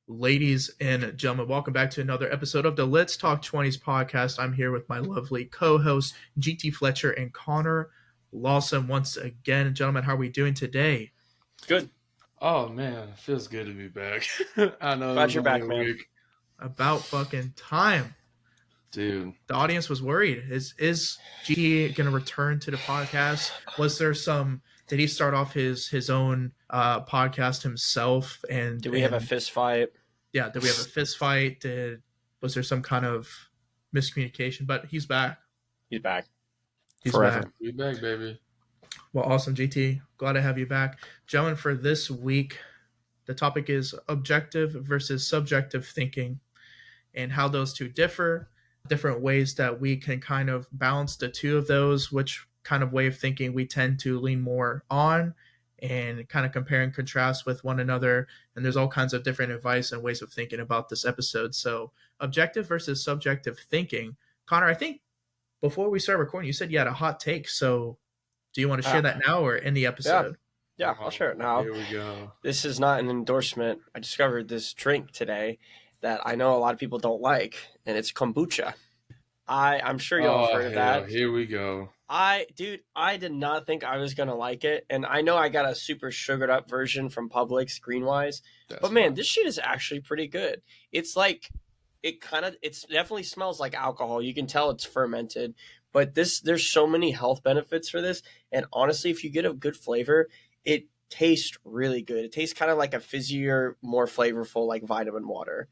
Ladies and gentlemen, welcome back to another episode of the Let's Talk 20s podcast. I'm here with my lovely co-hosts, GT Fletcher and Connor Lawson once again. Gentlemen, how are we doing today? Good. Oh man, it feels good to be back. I know it Glad was you're only back, a man. week. About fucking time. Dude. The audience was worried. Is GT going to return to the podcast? Was there did he start off his own podcast himself? And Did we have a fist fight? Yeah, did we have a fist fight? Was there some kind of miscommunication? But he's back. He's back. He's Forever. back. We back, baby. Well, awesome, GT. Glad to have you back. Gentlemen, for this week, the topic is objective versus subjective thinking and how those two differ, different ways that we can kind of balance the two of those, which kind of way of thinking we tend to lean more on, and kind of compare and contrast with one another. And there's all kinds of different advice and ways of thinking about this episode. So objective versus subjective thinking. Connor, I think before we start recording, you said you had a hot take. So do you want to share that now or in the episode? Yeah, I'll share it now. Here we go. This is not an endorsement. I discovered this drink today that I know a lot of people don't like, and it's kombucha. I'm sure y'all have heard of that. Here we go. I did not think I was going to like it, and I know I got a super sugared up version from Publix, Greenwise, but man, this shit is actually pretty good. It's like, it definitely smells like alcohol. You can tell it's fermented, but there's so many health benefits for this, and honestly, if you get a good flavor, it tastes really good. It tastes kind of like a fizzier, more flavorful, like vitamin water.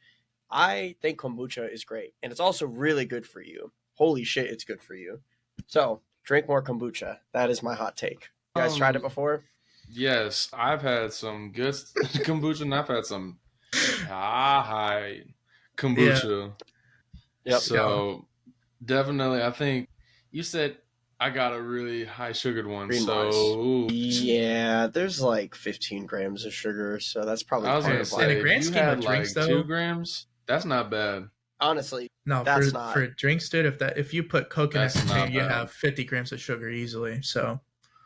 I think kombucha is great, and it's also really good for you. Holy shit, it's good for you. So, drink more kombucha. That is my hot take. You guys tried it before? Yes, I've had some good kombucha, and I've had some high kombucha. Yeah. Yep. So, definitely, I think you said I got a really high sugared one. So, yeah, there's like 15 grams of sugar, so that's probably I was going to say, in the grand scheme of drinks, like though, 2 grams. That's not bad. Honestly, no, that's for drinks, dude. If you put coconut That's in not it, you bad. have 50 grams of sugar easily. So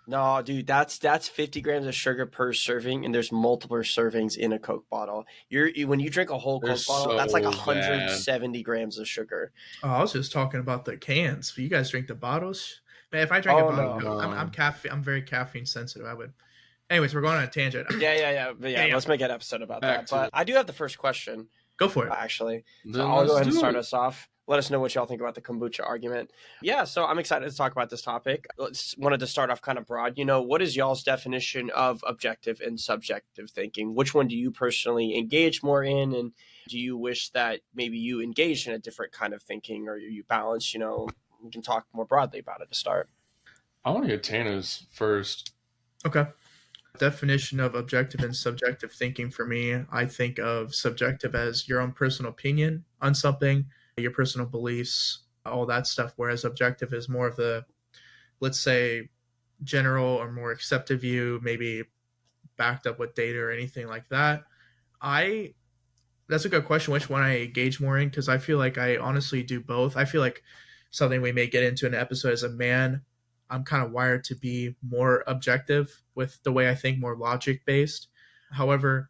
no, dude, that's 50 grams of sugar per serving, and there's multiple servings in a Coke bottle. When you drink a whole They're Coke bottle, that's like so 170 grams of sugar. oh, I was just talking about the cans. You guys drink the bottles? Man, if I drink a bottle, no. I'm very caffeine sensitive. I would. Anyways, we're going on a tangent. Yeah. Let's make an episode about that. But I do have the first question. Go for it. Actually, Then I'll go ahead and let's do start it. us off. Let us know what y'all think about the kombucha argument. Yeah, so I'm excited to talk about this topic. Wanted to start off kind of broad. What is y'all's definition of objective and subjective thinking? Which one do you personally engage more in? And do you wish that maybe you engaged in a different kind of thinking, or you balance? We can talk more broadly about it to start. I want to get Tana's first. Okay. Definition of objective and subjective thinking for me, I think of subjective as your own personal opinion on something, your personal beliefs, all that stuff, whereas objective is more of the, let's say, general or more accepted view, maybe backed up with data or anything like that. That's a good question, which one I engage more in, because I feel like I honestly do both. I feel like something we may get into in an episode as a man, I'm kind of wired to be more objective with the way I think, more logic based. However,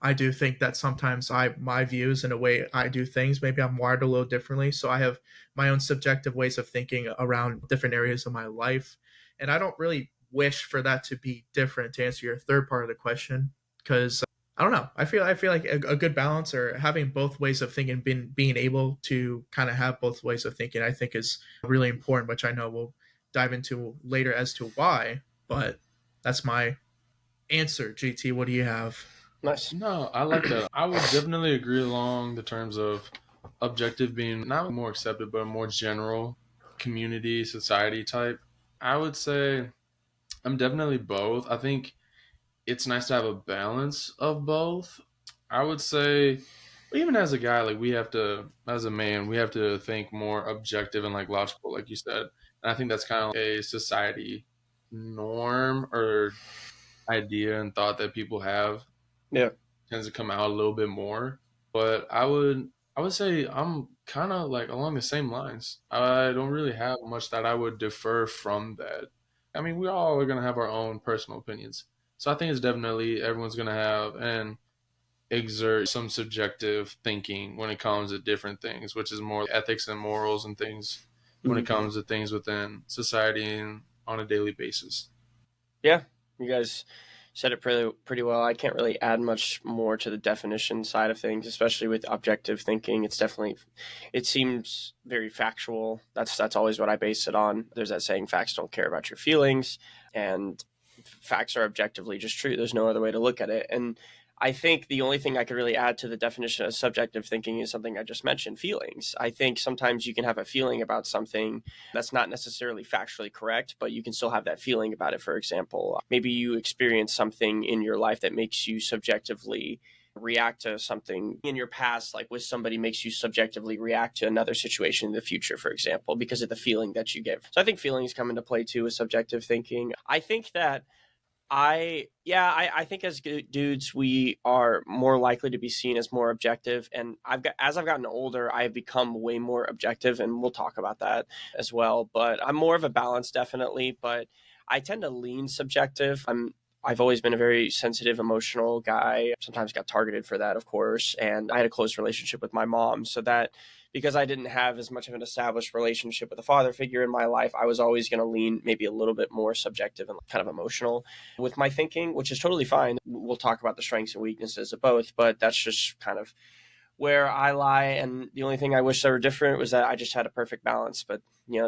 I do think that sometimes my views and the way I do things, maybe I'm wired a little differently. So I have my own subjective ways of thinking around different areas of my life. And I don't really wish for that to be different, to answer your third part of the question, because I don't know. I feel like a good balance, or having both ways of thinking, being able to kind of have both ways of thinking, I think is really important, which I know we'll dive into later as to why, but that's my answer. GT, what do you have? Nice. No, I like that. I would definitely agree along the terms of objective being not more accepted, but a more general community, society type. I would say I'm definitely both. I think it's nice to have a balance of both. I would say, even as a guy, like as a man, we have to think more objective and like logical, like you said. And I think that's kind of like a society norm or idea and thought that people have. Yeah. Tends to come out a little bit more. But I would say I'm kind of like along the same lines. I don't really have much that I would defer from that. I mean, we all are going to have our own personal opinions. So I think it's definitely everyone's going to have. And exert some subjective thinking when it comes to different things, which is more ethics and morals and things when it Mhm. comes to things within society and on a daily basis. Yeah, you guys said it pretty well. I can't really add much more to the definition side of things, especially with objective thinking. It seems very factual. That's always what I base it on. There's that saying, facts don't care about your feelings, and facts are objectively just true. There's no other way to look at it. And I think the only thing I could really add to the definition of subjective thinking is something I just mentioned, feelings. I think sometimes you can have a feeling about something that's not necessarily factually correct, but you can still have that feeling about it. For example, maybe you experience something in your life that makes you subjectively react to something in your past, like with somebody, makes you subjectively react to another situation in the future, for example, because of the feeling that you give. So I think feelings come into play too with subjective thinking. I think that I think as dudes we are more likely to be seen as more objective, and as I've gotten older I've become way more objective, and we'll talk about that as well. But I'm more of a balance, definitely, but I tend to lean subjective. I've always been a very sensitive, emotional guy. Sometimes got targeted for that, of course. And I had a close relationship with my mom. So that, because I didn't have as much of an established relationship with a father figure in my life, I was always going to lean maybe a little bit more subjective and kind of emotional with my thinking, which is totally fine. We'll talk about the strengths and weaknesses of both, but that's just kind of where I lie. And the only thing I wish that were different was that I just had a perfect balance. But,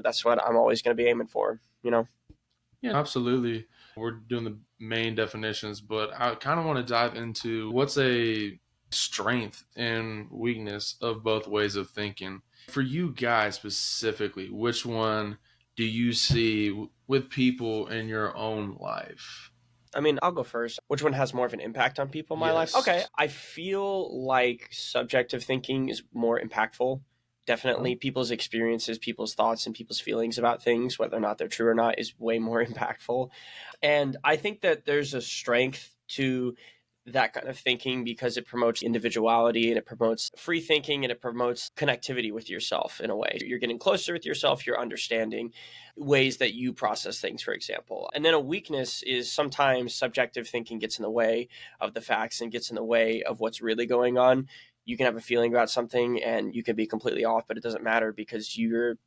that's what I'm always going to be aiming for. Yeah, absolutely. We're doing the main definitions, but I kind of want to dive into what's a strength and weakness of both ways of thinking. For you guys specifically, which one do you see with people in your own life? I mean, I'll go first. Which one has more of an impact on people in my life? Yes. Okay, I feel like subjective thinking is more impactful. Definitely, people's experiences, people's thoughts, and people's feelings about things, whether or not they're true or not, is way more impactful. And I think that there's a strength to that kind of thinking because it promotes individuality and it promotes free thinking and it promotes connectivity with yourself in a way. You're getting closer with yourself, you're understanding ways that you process things, for example. And then a weakness is sometimes subjective thinking gets in the way of the facts and gets in the way of what's really going on. You can have a feeling about something and you can be completely off, but it doesn't matter because you're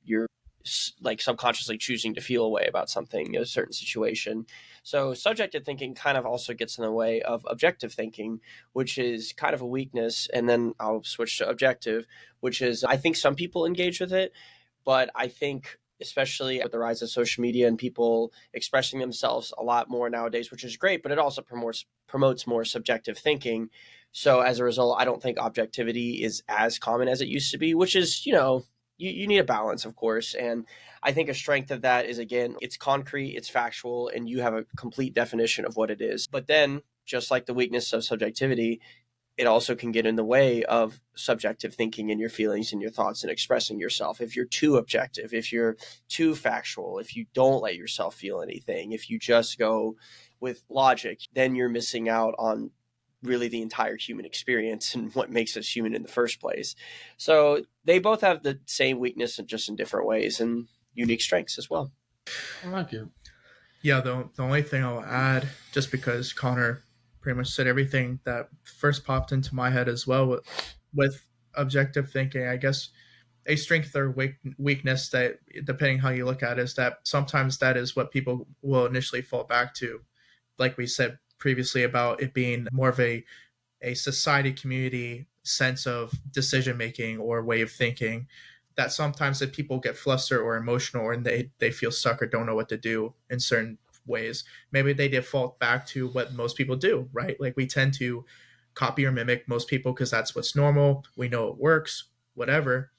like subconsciously choosing to feel a way about something, a certain situation. So subjective thinking kind of also gets in the way of objective thinking, which is kind of a weakness. And then I'll switch to objective, which is I think some people engage with it, but I think especially with the rise of social media and people expressing themselves a lot more nowadays, which is great, but it also promotes more subjective thinking. So as a result, I don't think objectivity is as common as it used to be, which is, you need a balance, of course. And I think a strength of that is, again, it's concrete, it's factual, and you have a complete definition of what it is. But then, just like the weakness of subjectivity, it also can get in the way of subjective thinking and your feelings and your thoughts and expressing yourself. If you're too objective, if you're too factual, if you don't let yourself feel anything, if you just go with logic, then you're missing out on really the entire human experience and what makes us human in the first place. So they both have the same weakness and just in different ways and unique strengths as well. I like it. Yeah, the only thing I'll add, just because Connor pretty much said everything that first popped into my head as well with objective thinking, I guess a strength or weakness that, depending how you look at it, is that sometimes that is what people will initially fall back to. Like we said previously about it being more of a society community sense of decision making or way of thinking, that sometimes if people get flustered or emotional and they feel stuck or don't know what to do in certain ways, maybe they default back to what most people do, right? Like we tend to copy or mimic most people because that's what's normal, we know it works, whatever.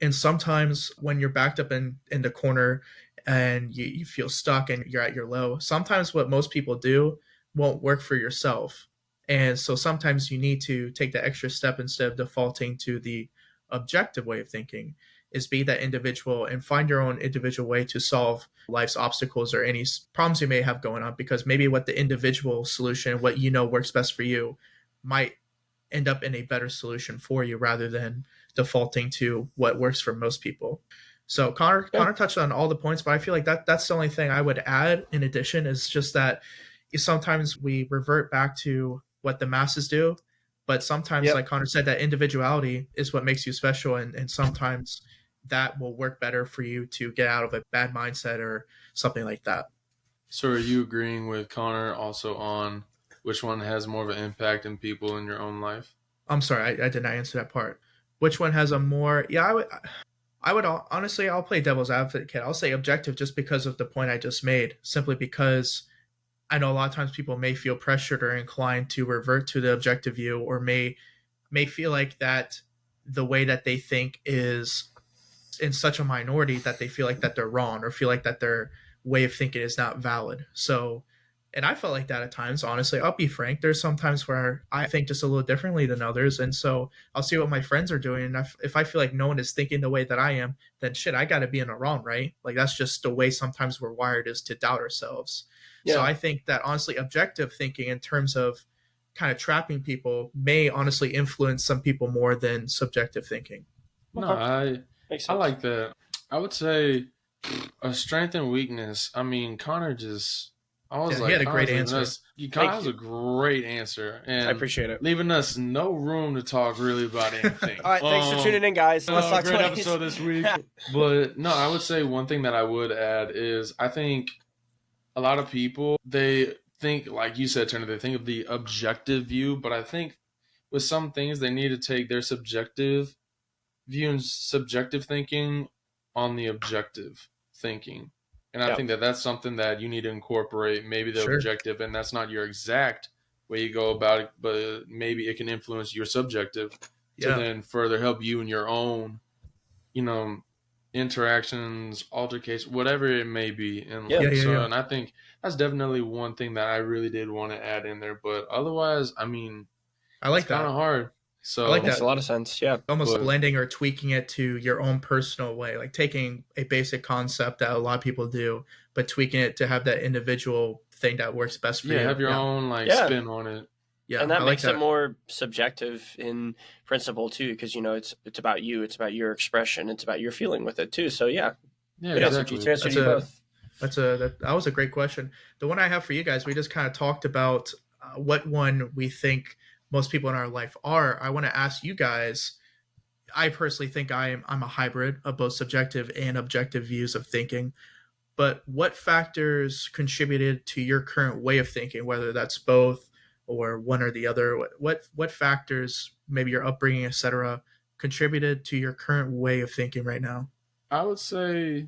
And sometimes when you're backed up in the corner and you feel stuck and you're at your low, sometimes what most people do won't work for yourself. And so sometimes you need to take the extra step instead of defaulting to the objective way of thinking, is be that individual and find your own individual way to solve life's obstacles or any problems you may have going on, because maybe what the individual solution, what you know works best for you, might end up in a better solution for you rather than defaulting to what works for most people. So Connor Yeah. Connor touched on all the points, but I feel like that's the only thing I would add in addition, is just that sometimes we revert back to what the masses do. But sometimes, Yep. like Connor said, that individuality is what makes you special, and sometimes that will work better for you to get out of a bad mindset or something like that. So are you agreeing with Connor also on which one has more of an impact in people in your own life? I'm sorry, I did not answer that part. Which one has a more? Yeah, I would honestly, I'll play devil's advocate. I'll say objective just because of the point I just made, simply because I know a lot of times people may feel pressured or inclined to revert to the objective view, or may feel like that the way that they think is in such a minority that they feel like that they're wrong, or feel like that their way of thinking is not valid. So, and I felt like that at times. Honestly, I'll be frank. There's some times where I think just a little differently than others, and so I'll see what my friends are doing. And if I feel like no one is thinking the way that I am, then shit, I got to be in the wrong, right? Like that's just the way sometimes we're wired, is to doubt ourselves. So Yeah. I think that honestly, objective thinking in terms of kind of trapping people may honestly influence some people more than subjective thinking. No, Okay. I Makes I sense. like that. I would say a strength and weakness. I mean, Connor just I was Yeah, he like had a great Connor's leaving answer. us. Connor Thank has a you. great answer I and appreciate it. leaving us no room to talk really about anything. All right. Thanks for tuning in, guys. Let's talk Great 20s. episode this week. But no, I would say one thing that I would add is I think a lot of people they think, like you said, Turner, they think of the objective view, but I think with some things they need to take their subjective view and subjective thinking on the objective thinking. And I Yeah. think that that's something that you need to incorporate, maybe the Sure. objective, and that's not your exact way you go about it, but maybe it can influence your subjective to Yeah, then further help you in your own, you know, interactions, altercations, whatever it may be in Yeah. yeah, life. yeah, So, yeah. and I think that's definitely one thing that I really did want to add in there. But otherwise, I mean, I it's like kind of that. hard. I like So, Makes a that. lot of sense. Yeah. Almost but blending or tweaking it to your own personal way, like taking a basic concept that a lot of people do, but tweaking it to have that individual thing that works best for yeah, you. have your Yeah, own like Yeah. spin on it. yeah, And that I like makes it that. more subjective in principle too, because it's about you, it's about your expression, it's about your feeling with it too. So yeah, Yeah, good Yeah, answer. G2 exactly. answered that's you a both. that was a great question. The one I have for you guys, we just kind of talked about what one we think most people in our life are. I want to ask you guys. I personally think I'm a hybrid of both subjective and objective views of thinking. But what factors contributed to your current way of thinking, whether that's both or one or the other? What factors, maybe your upbringing, etc., contributed to your current way of thinking right now? I would say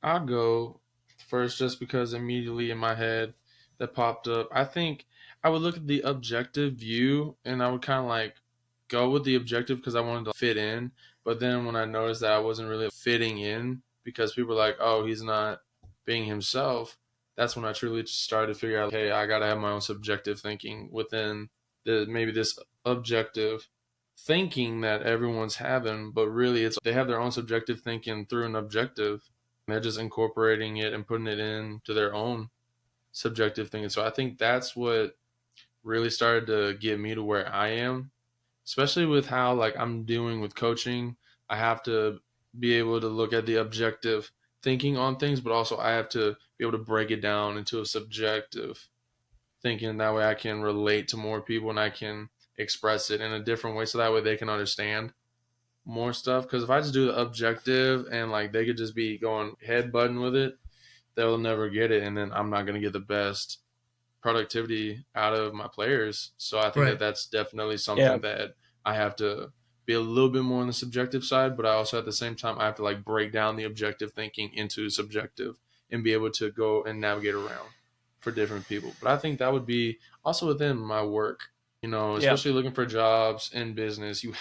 I'll go first just because immediately in my head that popped up. I think I would look at the objective view and I would kind of like go with the objective because I wanted to fit in. But then when I noticed that I wasn't really fitting in because people were like, oh, he's not being himself, that's when I truly started to figure out, hey, I got to have my own subjective thinking within maybe this objective thinking that everyone's having, but really it's they have their own subjective thinking through an objective. They're just incorporating it and putting it into their own subjective thinking. So I think that's what really started to get me to where I am, especially with how like I'm doing with coaching. I have to be able to look at the objective thinking on things, but also I have to be able to break it down into a subjective thinking. That way I can relate to more people and I can express it in a different way so that way they can understand more stuff. Because if I just do the objective and like they could just be going head button with it, they'll never get it, and then I'm not going to get the best productivity out of my players. So I think that Right. that's definitely Yeah. something that I have to be a little bit more on the subjective side, but I also at the same time I have to like break down the objective thinking into subjective and be able to go and navigate around for different people. But I think that would be also within my work, Yeah. especially looking for jobs in business, you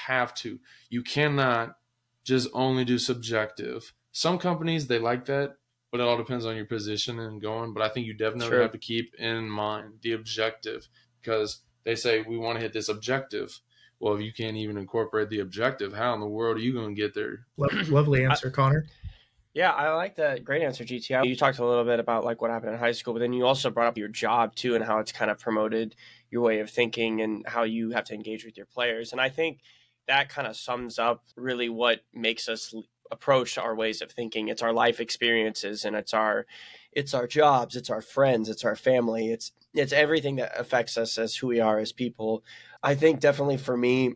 cannot just only do subjective. Some companies they like that, but it all depends on your position and going. But I think you definitely Sure. have to keep in mind the objective because they say we want to hit this objective. Well, if you can't even incorporate the objective, how in the world are you going to get there? Lovely I, answer, Connor. yeah, I like that. Great answer, GTI. You talked a little bit about like what happened in high school, but then you also brought up your job too and how it's kind of promoted your way of thinking and how you have to engage with your players. And I think that kind of sums up really what makes us approach our ways of thinking. It's our life experiences and it's our jobs, it's our friends, it's our family, it's everything that affects us as who we are as people. I think definitely for me,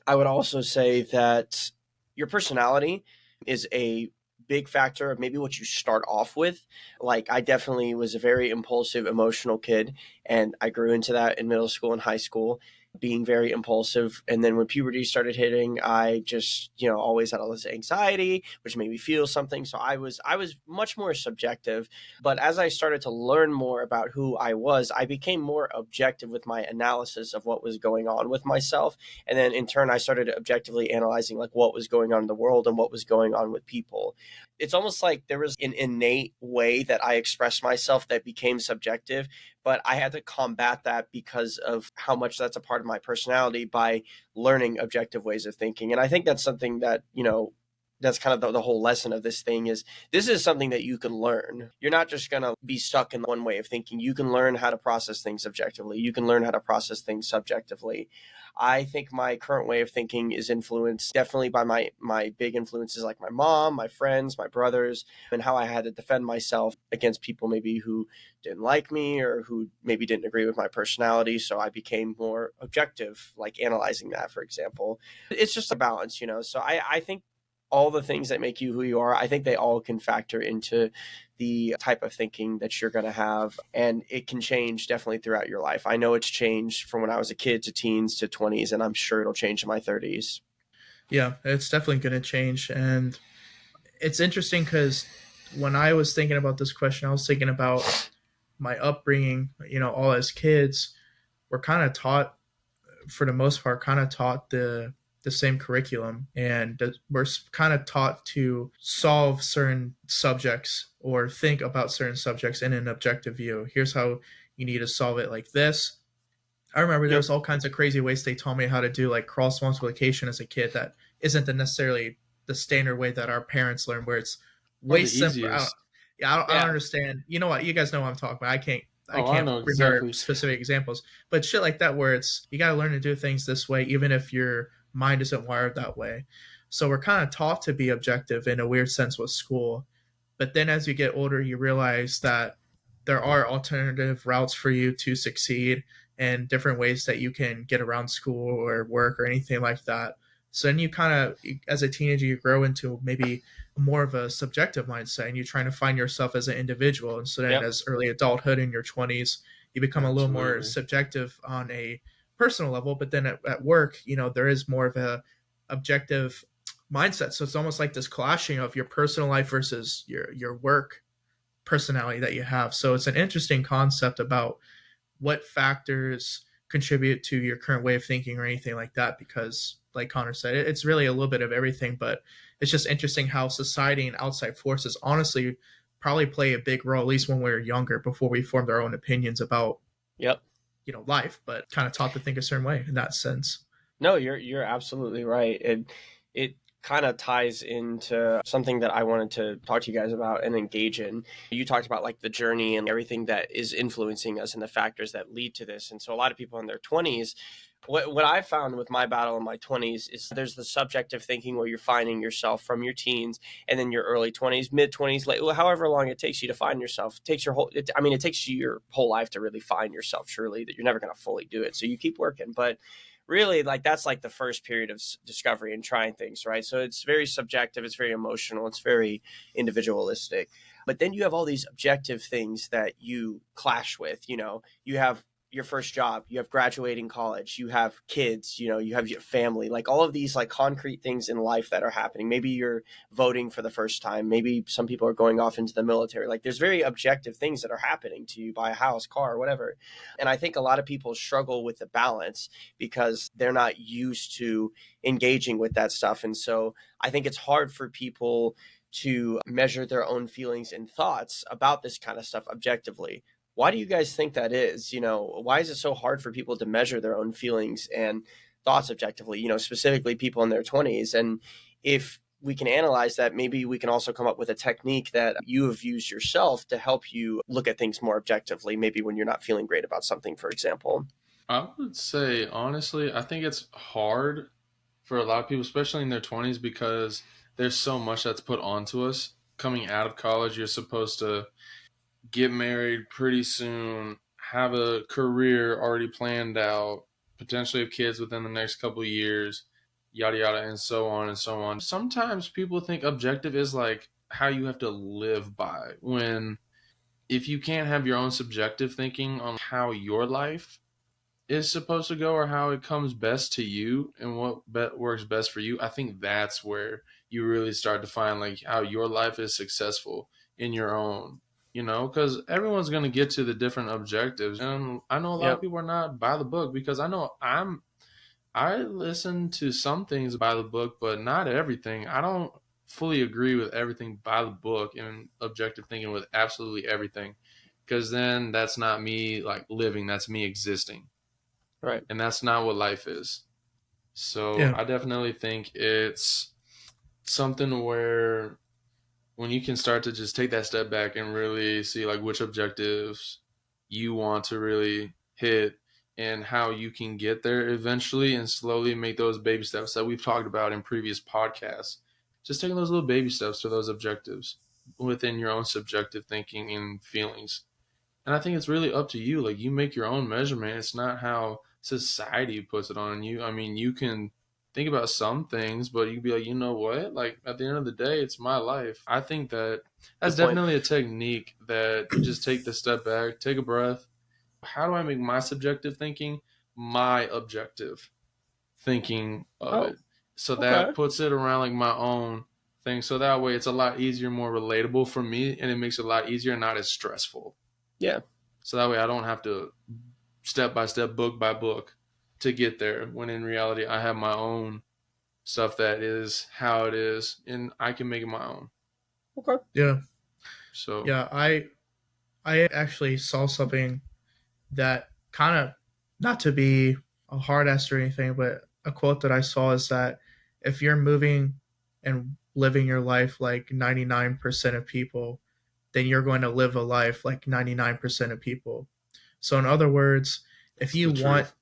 I would also say that your personality is a big factor of maybe what you start off with. Like, I definitely was a very impulsive, emotional kid, and I grew into that in middle school and high school, being very impulsive. And then when puberty started hitting, I just, always had all this anxiety, which made me feel something. So I was much more subjective. But as I started to learn more about who I was, I became more objective with my analysis of what was going on with myself. And then in turn, I started objectively analyzing like what was going on in the world and what was going on with people. It's almost like there was an innate way that I expressed myself that became subjective, but I had to combat that because of how much that's a part of my personality by learning objective ways of thinking. And I think that's something that, that's kind of the whole lesson of this thing is this is something that you can learn. You're not just going to be stuck in one way of thinking. You can learn how to process things objectively. You can learn how to process things subjectively. I think my current way of thinking is influenced definitely by my big influences like my mom, my friends, my brothers, and how I had to defend myself against people maybe who didn't like me or who maybe didn't agree with my personality. So I became more objective, like analyzing that, for example. It's just a balance, So I think all the things that make you who you are, I think they all can factor into the type of thinking that you're going to have. And it can change definitely throughout your life. I know it's changed from when I was a kid to teens to 20s, and I'm sure it'll change in my 30s. Yeah, it's definitely going to change. And it's interesting because when I was thinking about this question, I was thinking about my upbringing. All as kids, we're kind of taught, for the most part, kind of taught the same curriculum, and we're kind of taught to solve certain subjects or think about certain subjects in an objective view. Here's how you need to solve it, like this. I remember there Yep. was all kinds of crazy ways they taught me how to do like cross multiplication as a kid that isn't necessarily the standard way that our parents learn, where it's Or way the simpler. easiest. I don't Yeah. understand. You know what? You guys know what I'm talking about. I Oh, I can't know remember exactly. specific examples, but shit like that where it's you got to learn to do things this way, even if your mind isn't wired that way. So we're kind of taught to be objective in a weird sense with school, but then as you get older, you realize that there are alternative routes for you to succeed and different ways that you can get around school or work or anything like that. So then you kind of, as a teenager, you grow into maybe more of a subjective mindset and you're trying to find yourself as an individual. And so then Yep. as early adulthood in your 20s, you become a little more Absolutely. subjective on a personal level. But then at work, there is more of a objective mindset. So it's almost like this clashing of your personal life versus your work personality that you have. So it's an interesting concept about what factors contribute to your current way of thinking or anything like that, because like Connor said, it's really a little bit of everything. But it's just interesting how society and outside forces honestly probably play a big role, at least when we were younger, before we formed our own opinions about Yep. life, but kind of taught to think a certain way in that sense. No, you're absolutely right. It kind of ties into something that I wanted to talk to you guys about and engage in. You talked about like the journey and everything that is influencing us and the factors that lead to this. And so a lot of people in their 20s, what I found with my battle in my 20s is there's the subjective thinking where you're finding yourself from your teens and then your early 20s, mid 20s, late, however long it takes you to find yourself. It takes your whole it takes you your whole life to really find yourself, truly, that you're never going to fully do it. So you keep working, but really like that's like the first period of discovery and trying things, right? So it's very subjective, it's very emotional, it's very individualistic. But then you have all these objective things that you clash with. You have your first job, you have graduating college, you have kids, you have your family, like all of these like concrete things in life that are happening. Maybe you're voting for the first time, maybe some people are going off into the military. Like there's very objective things that are happening to you, buy a house, car, whatever. And I think a lot of people struggle with the balance because they're not used to engaging with that stuff. And so I think it's hard for people to measure their own feelings and thoughts about this kind of stuff objectively. Why do you guys think that is? Why is it so hard for people to measure their own feelings and thoughts objectively, specifically people in their 20s? And if we can analyze that, maybe we can also come up with a technique that you have used yourself to help you look at things more objectively, maybe when you're not feeling great about something, for example. I would say, honestly, I think it's hard for a lot of people, especially in their 20s, because there's so much that's put onto us. Coming out of college, you're supposed to get married pretty soon, have a career already planned out, potentially have kids within the next couple of years, yada yada, and so on and so on. Sometimes people think objective is like how you have to live by, when if you can't have your own subjective thinking on how your life is supposed to go or how it comes best to you and what works best for you, I think that's where you really start to find like how your life is successful in your own, because everyone's going to get to the different objectives. And I know a lot of Yep. people are not by the book, because I know I listen to some things by the book, but not everything. I don't fully agree with everything by the book and objective thinking with absolutely everything, because then that's not me like living, that's me existing, Right. and that's not what life is. So Yeah. I definitely think it's something where when you can start to just take that step back and really see like which objectives you want to really hit and how you can get there eventually, and slowly make those baby steps that we've talked about in previous podcasts. Just taking those little baby steps to those objectives within your own subjective thinking and feelings. And I think it's really up to you. Like, you make your own measurement. It's not how society puts it on you. I mean, you can think about some things, but you can be like, you know what? Like, at the end of the day, it's my life. I think that that's Good point. definitely a technique that you just take the step back, take a breath. How do I make my subjective thinking my objective thinking of Oh, it? So okay. that puts it around like my own thing. So that way it's a lot easier, more relatable for me, and it makes it a lot easier, not as stressful. Yeah. So that way I don't have to step by step, book by book to get there. When in reality, I have my own stuff that is how it is, and I can make it my own. Okay. Yeah. So, Yeah. I actually saw something that kind of, not to be a hard ass or anything, but a quote that I saw is that if you're moving and living your life like 99% of people, then you're going to live a life like 99% of people. So in other words, if it's you the want, truth.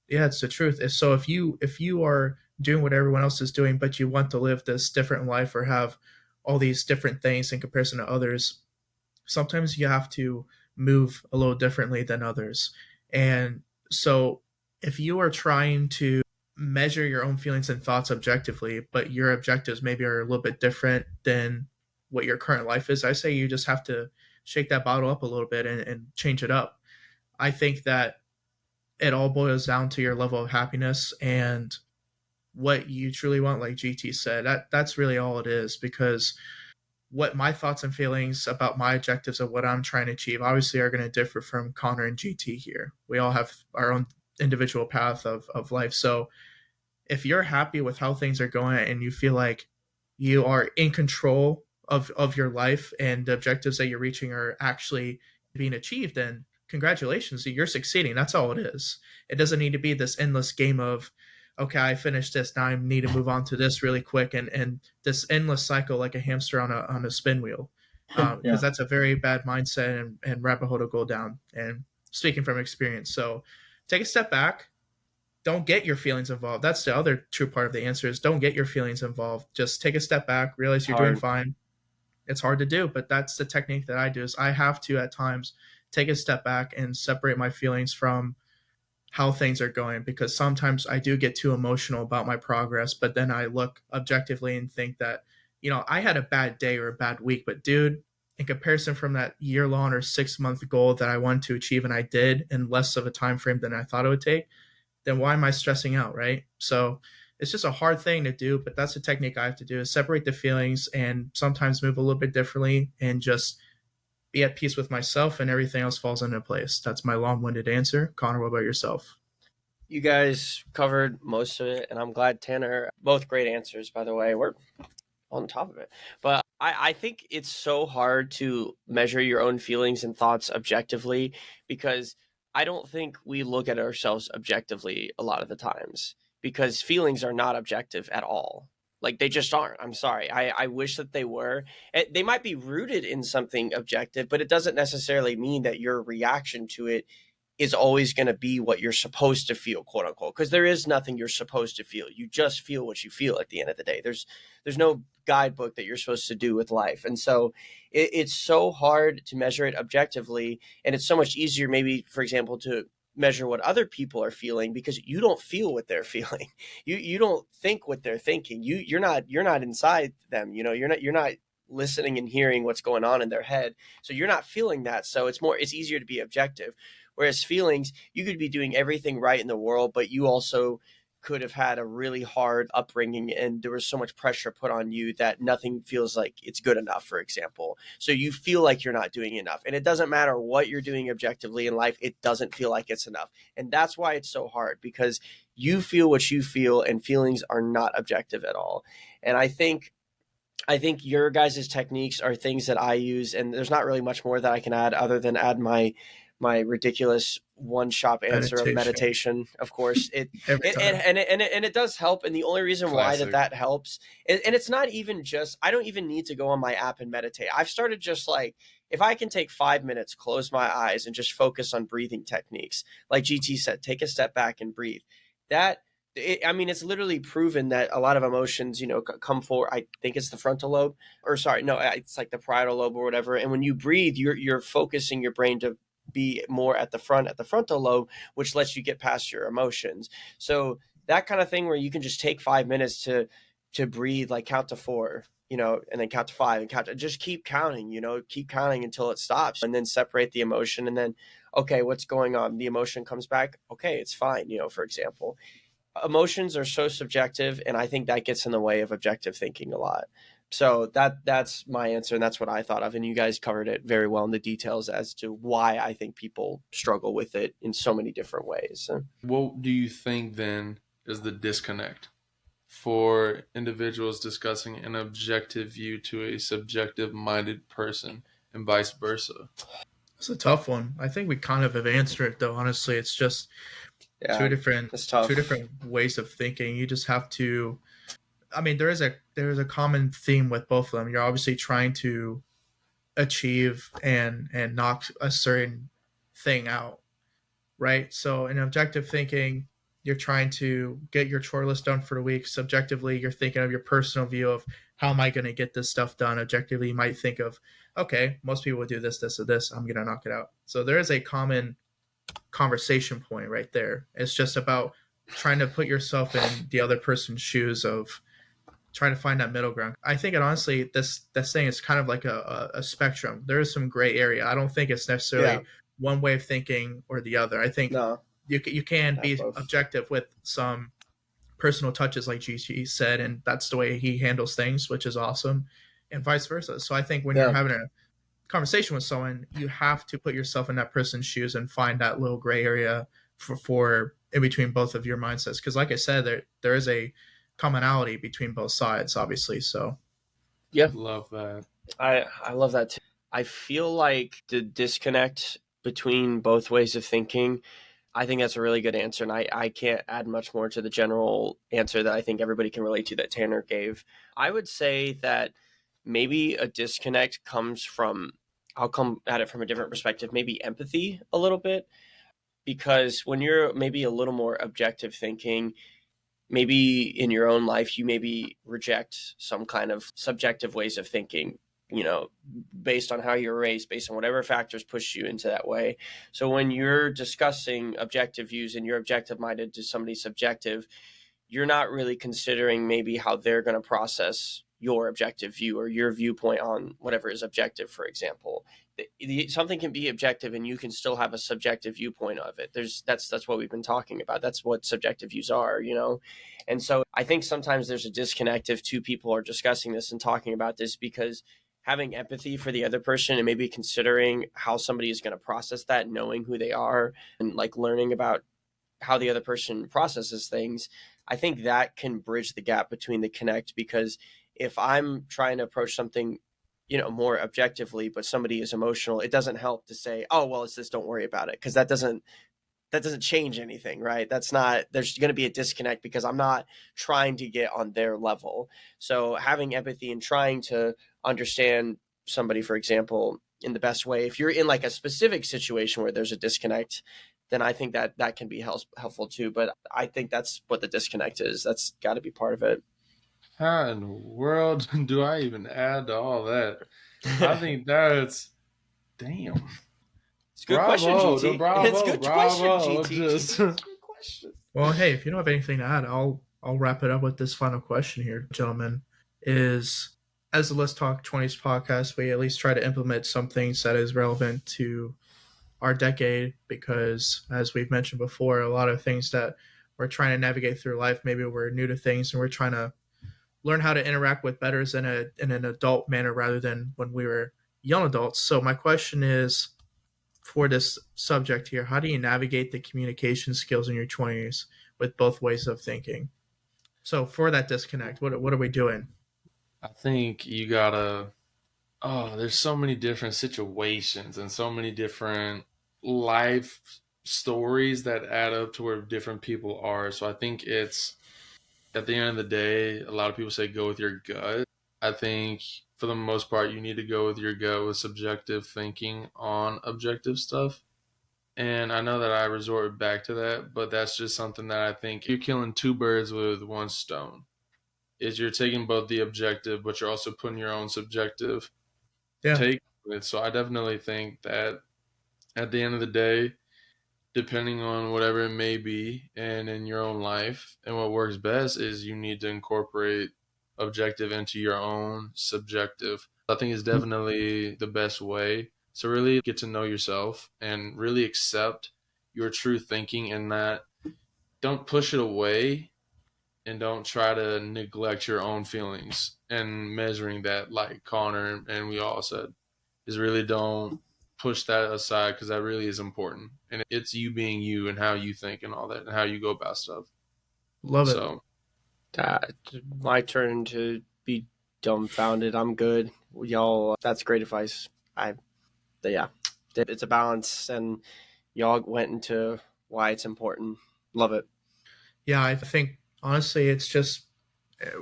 yeah, it's the truth. So if you are doing what everyone else is doing, but you want to live this different life or have all these different things in comparison to others, sometimes you have to move a little differently than others. And so if you are trying to measure your own feelings and thoughts objectively, but your objectives maybe are a little bit different than what your current life is, I say you just have to shake that bottle up a little bit and change it up. I think that it all boils down to your level of happiness and what you truly want, like GT said. That's really all it is, because what my thoughts and feelings about my objectives of what I'm trying to achieve obviously are going to differ from Connor and GT here. We all have our own individual path of life. So if you're happy with how things are going and you feel like you are in control of your life and the objectives that you're reaching are actually being achieved, then congratulations, you're succeeding. That's all it is. It doesn't need to be this endless game of, okay, I finished this, now I need to move on to this really quick, and this endless cycle like a hamster on a spin wheel, because Yeah. that's a very bad mindset and rabbit hole to go down. And speaking from experience, so take a step back, don't get your feelings involved. That's the other true part of the answer is don't get your feelings involved. Just take a step back, realize you're doing Hard. fine. It's hard to do, but that's the technique that I do is I have to at times take a step back and separate my feelings from how things are going, because sometimes I do get too emotional about my progress, but then I look objectively and think that, I had a bad day or a bad week, but dude, in comparison from that year long or 6 month goal that I wanted to achieve and I did in less of a time frame than I thought it would take, then why am I stressing out, right? So it's just a hard thing to do, but that's the technique I have to do is separate the feelings and sometimes move a little bit differently and just be at peace with myself, and everything else falls into place. That's my long-winded answer. Connor, what about yourself? You guys covered most of it, and I'm glad Tanner. Both great answers, by the way. We're on top of it. But I think it's so hard to measure your own feelings and thoughts objectively, because I don't think we look at ourselves objectively a lot of the times, because feelings are not objective at all. Like, they just aren't. I'm sorry. I wish that they were. They might be rooted in something objective, but it doesn't necessarily mean that your reaction to it is always going to be what you're supposed to feel, quote unquote, because there is nothing you're supposed to feel. You just feel what you feel at the end of the day. There's no guidebook that you're supposed to do with life. And so it's so hard to measure it objectively. And it's so much easier, maybe, for example, to measure what other people are feeling because you don't feel what they're feeling. You don't think what they're thinking. You're not inside them. You're not listening and hearing what's going on in their head. So you're not feeling that. So it's easier to be objective. Whereas feelings, you could be doing everything right in the world, but you also could have had a really hard upbringing and there was so much pressure put on you that nothing feels like it's good enough, for example. So you feel like you're not doing enough. And it doesn't matter what you're doing objectively in life, it doesn't feel like it's enough. And that's why it's so hard, because you feel what you feel and feelings are not objective at all. And I think your guys' techniques are things that I use, and there's not really much more that I can add other than add my ridiculous one shop answer of meditation. Of course, Every time. it does help. And the only reason why Classic. that helps, and it's not even just, I don't even need to go on my app and meditate. I've started just like, if I can take 5 minutes, close my eyes, and just focus on breathing techniques, like GT said, take a step back and breathe. It's literally proven that a lot of emotions, come forward. I think it's the frontal lobe, or sorry, no, it's like the parietal lobe or whatever. And when you breathe, you're focusing your brain to be more at the frontal lobe, which lets you get past your emotions. So that kind of thing where you can just take 5 minutes to breathe, like count to four, and then count to five and just keep counting, keep counting until it stops, and then separate the emotion. And then, okay, what's going on? The emotion comes back. Okay, it's fine. For example, emotions are so subjective, and I think that gets in the way of objective thinking a lot. So that's my answer, and that's what I thought of. And you guys covered it very well in the details as to why I think people struggle with it in so many different ways. What do you think then is the disconnect for individuals discussing an objective view to a subjective minded person and vice versa? It's a tough one. I think we kind of have answered it though. Honestly, it's just Yeah, two different it's tough. ways of thinking. You just have to. I mean, there is a common theme with both of them. You're obviously trying to achieve and knock a certain thing out, right? So in objective thinking, you're trying to get your chore list done for the week. Subjectively, you're thinking of your personal view of how am I going to get this stuff done. Objectively, you might think of, okay, most people would do this, this, or this. I'm going to knock it out. So there is a common conversation point right there. It's just about trying to put yourself in the other person's shoes of trying to find that middle ground. I think, and honestly, this thing is kind of like a spectrum. There is some gray area. I don't think it's necessarily one way of thinking or the other. I think you can be objective with some personal touches, like GG said, and that's the way he handles things, which is awesome, and vice versa. So I think when you're having a conversation with someone, you have to put yourself in that person's shoes and find that little gray area for in between both of your mindsets. Because like I said, there is a commonality between both sides, obviously. So yeah, love that. I love that too. I feel like the disconnect between both ways of thinking, I think that's a really good answer. And I can't add much more to the general answer that I think everybody can relate to that Tanner gave. I would say that maybe a disconnect comes from, I'll come at it from a different perspective, maybe empathy a little bit. Because when you're maybe a little more objective thinking, maybe in your own life, you maybe reject some kind of subjective ways of thinking, based on how you're raised, based on whatever factors push you into that way. So when you're discussing objective views and you're objective minded to somebody subjective, you're not really considering maybe how they're going to process your objective view or your viewpoint on whatever is objective, for example. Something can be objective and you can still have a subjective viewpoint of it. That's what we've been talking about. That's what subjective views are, And so I think sometimes there's a disconnect if two people are discussing this and talking about this, because having empathy for the other person and maybe considering how somebody is going to process that, knowing who they are and like learning about how the other person processes things, I think that can bridge the gap between the connect. Because if I'm trying to approach something, more objectively, but somebody is emotional, it doesn't help to say, oh, well, it's this, don't worry about it. Because that doesn't change anything, right? There's going to be a disconnect because I'm not trying to get on their level. So having empathy and trying to understand somebody, for example, in the best way, if you're in like a specific situation where there's a disconnect, then I think that can be helpful too. But I think that's what the disconnect is. That's got to be part of it. How in the world do I even add to all that? I think that's damn. a good question, GT. It's a Bravo, good question, bravo. GT. Just It's a good question. Well, hey, if you don't have anything to add, I'll wrap it up with this final question here, gentlemen. Is as the Let's Talk 20s podcast, we at least try to implement some things that is relevant to our decade because, as we've mentioned before, a lot of things that we're trying to navigate through life, maybe we're new to things and we're trying to learn how to interact with betters in an adult manner rather than when we were young adults. So my question is for this subject here, how do you navigate the communication skills in your 20s with both ways of thinking? So for that disconnect, what are we doing? I think you gotta. Oh, there's so many different situations and so many different life stories that add up to where different people are. So I think it's at the end of the day, a lot of people say go with your gut. I think for the most part, you need to go with your gut with subjective thinking on objective stuff. And I know that I resort back to that, but that's just something that I think you're killing two birds with one stone. Is you're taking both the objective, but you're also putting your own subjective Yeah, take on it. So I definitely think that at the end of the day, depending on whatever it may be and in your own life, and what works best is you need to incorporate objective into your own subjective. I think is definitely the best way. So really get to know yourself and really accept your true thinking and that don't push it away and don't try to neglect your own feelings and measuring that like Connor and we all said is really don't push that aside because that really is important and it's you being you and how you think and all that and how you go about stuff. love it. So That my turn to be dumbfounded. I'm good. Y'all, that's great advice. Yeah, it's a balance, and y'all went into why it's important. Love it. Yeah, I think honestly, it's just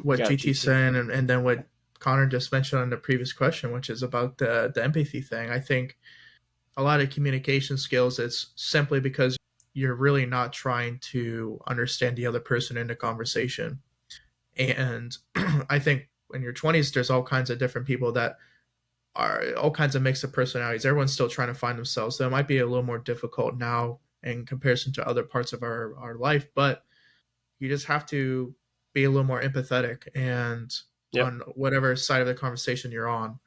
what Yeah, GT GT. said, and then what Connor just mentioned on the previous question, which is about the empathy thing. I think a lot of communication skills is simply because you're really not trying to understand the other person in the conversation. And I think in your 20s, there's all kinds of different people that are all kinds of mix of personalities. Everyone's still trying to find themselves. So it might be a little more difficult now in comparison to other parts of our life, but you just have to be a little more empathetic and Yep. on whatever side of the conversation you're on.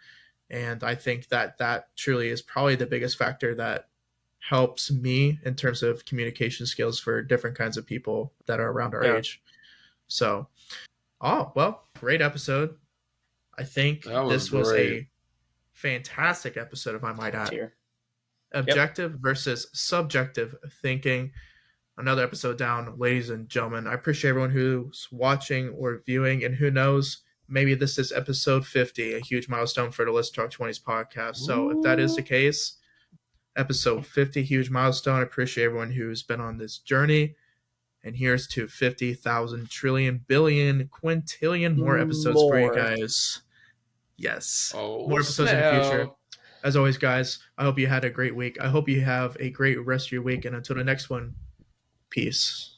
And I think that that truly is probably the biggest factor that helps me in terms of communication skills for different kinds of people that are around our Yeah. age. So, oh, well, great episode. I think that was this was great. a fantastic episode, if I might Top add. tier. Yep. Objective versus subjective thinking. Another episode down, ladies and gentlemen. I appreciate everyone who's watching or viewing, and who knows, maybe this is episode 50, a huge milestone for the Let's Talk 20s podcast. So if that is the Ooh. case, episode 50, huge milestone. I appreciate everyone who's been on this journey. And here's to 50,000 trillion billion quintillion more episodes for you More. guys. Yes, Oh more episodes in the future. snap. As always, guys, I hope you had a great week. I hope you have a great rest of your week. And until the next one, peace.